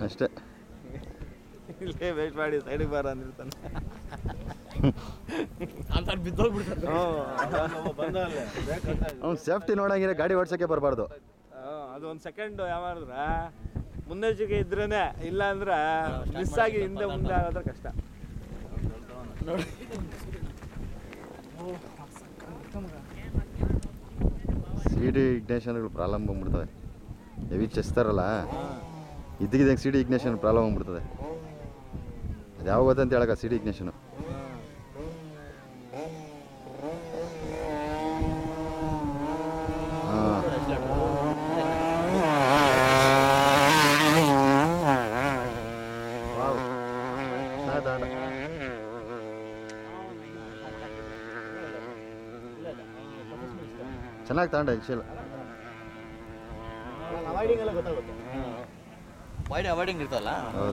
ಅಷ್ಟೇ. ಇಲ್ಲೇ ವೇಟ್ ಮಾಡಿ ಸೈಡಿಗೆ ಬಾರ ಅಂದಿರ್ತಾನೆ. ಅವ್ನು ಸೇಫ್ಟಿ ನೋಡಂಗಿದ್ರೆ ಗಾಡಿ ಓಡ್ಸೋಕ್ಕೆ ಬರಬಾರ್ದು. ಅದು ಒಂದು ಸೆಕೆಂಡು ಯಾವಾದ್ರ ಮುನ್ನೆಚ್ಚರಿಕೆ ಇದ್ರೇನೆ, ಇಲ್ಲ ಅಂದ್ರೆ ಮಿಸ್ ಆಗಿ ಹಿಂದೆ ಮುಂದೆ ಆಗೋದ್ರೆ ಕಷ್ಟ. ಸಿ ಡಿ ಇಗ್ನೇಷನ್ಗಳು ಪ್ರಾಬ್ಲಮ್ ಬಂದ್ಬಿಡ್ತವೆ. ಹೆವಿ ಚೆಸ್ತಾರಲ್ಲ, ಇದ್ದಕ್ಕಿದ್ದಂಗೆ ಸಿ ಡಿ ಇಗ್ನೇಷನ್ ಪ್ರಾಬ್ಲಮ್ ಬಂದ್ಬಿಡ್ತದೆ. ಅದು ಯಾವಾಗ ಗೊತ್ತಂತ ಹೇಳಕ್ಕ ಸಿ ಡಿ ಇಗ್ನೇಷನು. ಚೆನ್ನಾಗಿ ತಗೊಂಡೆ ಇನ್ಶಿಯಲ್. ಅವಾಯ್ಡಿಂಗ್ ಇರ್ತಲ್ಲ.